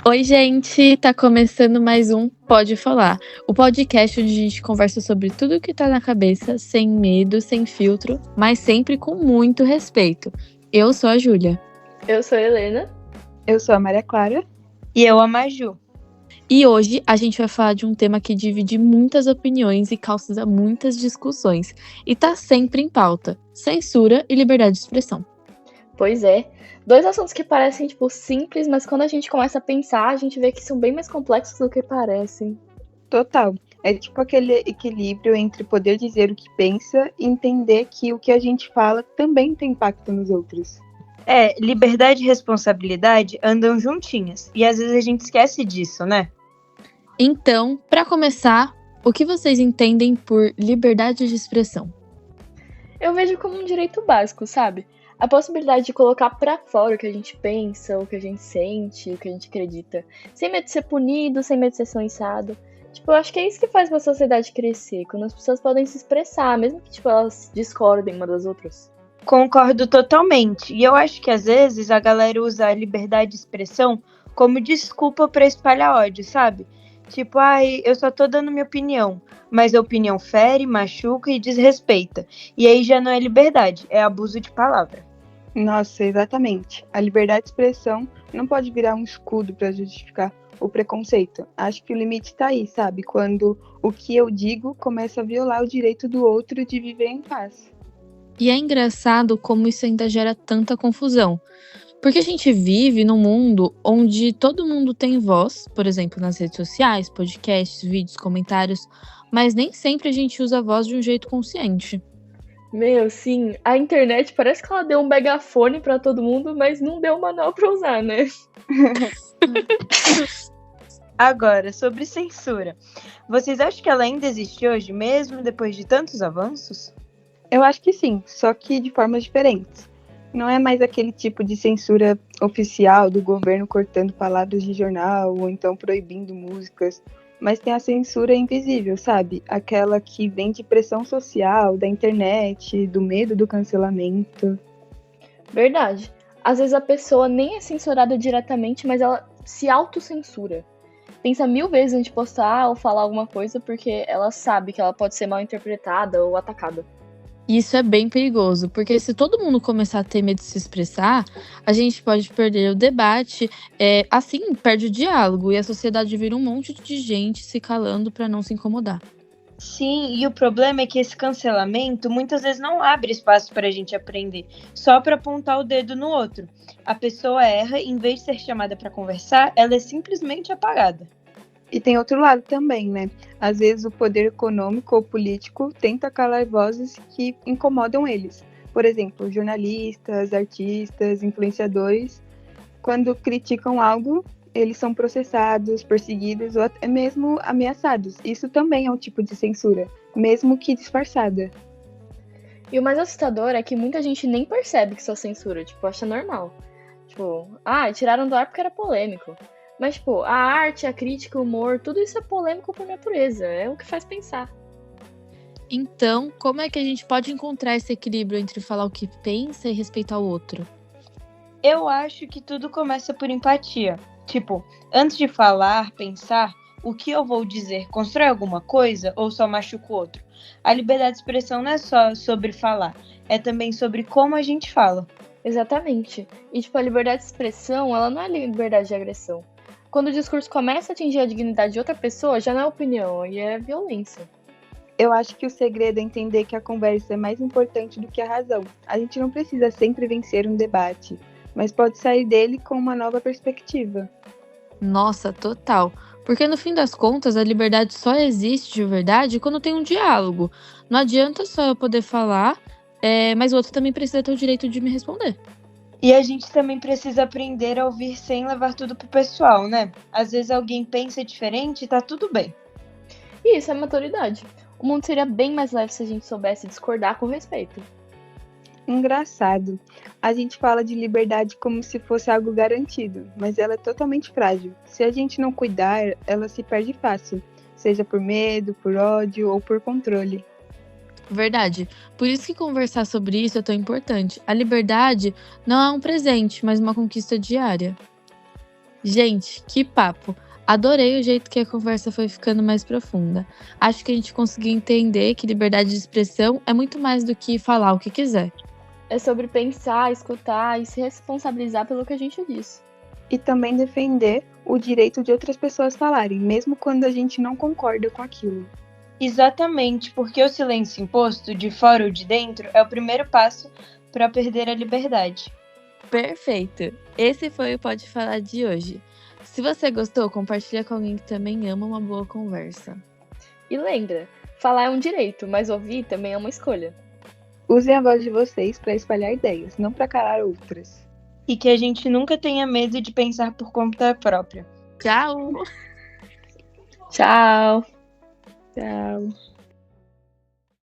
Oi, gente! Tá começando mais um Pode Falar, o podcast onde a gente conversa sobre tudo o que tá na cabeça, sem medo, sem filtro, mas sempre com muito respeito. Eu sou a Júlia. Eu sou a Helena. Eu sou a Maria Clara. E eu a Maju. E hoje a gente vai falar de um tema que divide muitas opiniões e causa muitas discussões. E tá sempre em pauta: censura e liberdade de expressão. Pois é. Dois assuntos que parecem, simples, mas quando a gente começa a pensar, a gente vê que são bem mais complexos do que parecem. Total. É tipo aquele equilíbrio entre poder dizer o que pensa e entender que o que a gente fala também tem impacto nos outros. Liberdade e responsabilidade andam juntinhas. E às vezes a gente esquece disso, né? Então, para começar, o que vocês entendem por liberdade de expressão? Eu vejo como um direito básico, sabe? A possibilidade de colocar pra fora o que a gente pensa, o que a gente sente, o que a gente acredita. Sem medo de ser punido, sem medo de ser silenciado. Eu acho que é isso que faz uma sociedade crescer, quando as pessoas podem se expressar, mesmo que, elas discordem uma das outras. Concordo totalmente. E eu acho que às vezes a galera usa a liberdade de expressão como desculpa pra espalhar ódio, sabe? Eu só tô dando minha opinião. Mas a opinião fere, machuca e desrespeita. E aí já não é liberdade, é abuso de palavra. Nossa, exatamente. A liberdade de expressão não pode virar um escudo para justificar o preconceito. Acho que o limite tá aí, sabe? Quando o que eu digo começa a violar o direito do outro de viver em paz. E é engraçado como isso ainda gera tanta confusão. Porque a gente vive num mundo onde todo mundo tem voz, por exemplo, nas redes sociais, podcasts, vídeos, comentários, mas nem sempre a gente usa a voz de um jeito consciente. Meu, sim, a internet parece que ela deu um megafone pra todo mundo, mas não deu um manual pra usar, né? Agora, sobre censura. Vocês acham que ela ainda existe hoje, mesmo depois de tantos avanços? Eu acho que sim, só que de formas diferentes. Não é mais aquele tipo de censura oficial do governo cortando palavras de jornal ou então proibindo músicas, mas tem a censura invisível, sabe? Aquela que vem de pressão social, da internet, do medo do cancelamento. Verdade. Às vezes a pessoa nem é censurada diretamente, mas ela se autocensura. Pensa 1000 vezes antes de postar ou falar alguma coisa porque ela sabe que ela pode ser mal interpretada ou atacada. Isso é bem perigoso, porque se todo mundo começar a ter medo de se expressar, a gente pode perder o debate, assim perde o diálogo e a sociedade vira um monte de gente se calando para não se incomodar. Sim, e o problema é que esse cancelamento muitas vezes não abre espaço para a gente aprender, só para apontar o dedo no outro. A pessoa erra, em vez de ser chamada para conversar, ela é simplesmente apagada. E tem outro lado também, né? Às vezes o poder econômico ou político tenta calar vozes que incomodam eles. Por exemplo, jornalistas, artistas, influenciadores, quando criticam algo, eles são processados, perseguidos ou até mesmo ameaçados. Isso também é um tipo de censura, mesmo que disfarçada. E o mais assustador é que muita gente nem percebe que isso é censura, acha normal. Tiraram do ar porque era polêmico. Mas, a arte, a crítica, o humor, tudo isso é polêmico por natureza. É o que faz pensar. Então, como é que a gente pode encontrar esse equilíbrio entre falar o que pensa e respeitar o outro? Eu acho que tudo começa por empatia. Antes de falar, pensar, o que eu vou dizer constrói alguma coisa ou só machuca o outro? A liberdade de expressão não é só sobre falar, é também sobre como a gente fala. Exatamente. E, a liberdade de expressão, ela não é liberdade de agressão. Quando o discurso começa a atingir a dignidade de outra pessoa, já não é opinião, e é violência. Eu acho que o segredo é entender que a conversa é mais importante do que a razão. A gente não precisa sempre vencer um debate, mas pode sair dele com uma nova perspectiva. Nossa, total. Porque no fim das contas, a liberdade só existe de verdade quando tem um diálogo. Não adianta só eu poder falar, mas o outro também precisa ter o direito de me responder. E a gente também precisa aprender a ouvir sem levar tudo pro pessoal, né? Às vezes alguém pensa diferente e tá tudo bem. E isso é maturidade. O mundo seria bem mais leve se a gente soubesse discordar com respeito. Engraçado. A gente fala de liberdade como se fosse algo garantido, mas ela é totalmente frágil. Se a gente não cuidar, ela se perde fácil, seja por medo, por ódio ou por controle. Verdade. Por isso que conversar sobre isso é tão importante. A liberdade não é um presente, mas uma conquista diária. Gente, que papo! Adorei o jeito que a conversa foi ficando mais profunda. Acho que a gente conseguiu entender que liberdade de expressão é muito mais do que falar o que quiser. É sobre pensar, escutar e se responsabilizar pelo que a gente diz. E também defender o direito de outras pessoas falarem, mesmo quando a gente não concorda com aquilo. Exatamente, porque o silêncio imposto, de fora ou de dentro, é o primeiro passo para perder a liberdade. Perfeito! Esse foi o Pode Falar de hoje. Se você gostou, compartilha com alguém que também ama uma boa conversa. E lembra, falar é um direito, mas ouvir também é uma escolha. Usem a voz de vocês para espalhar ideias, não para calar outras. E que a gente nunca tenha medo de pensar por conta própria. Tchau! Tchau! Tchau.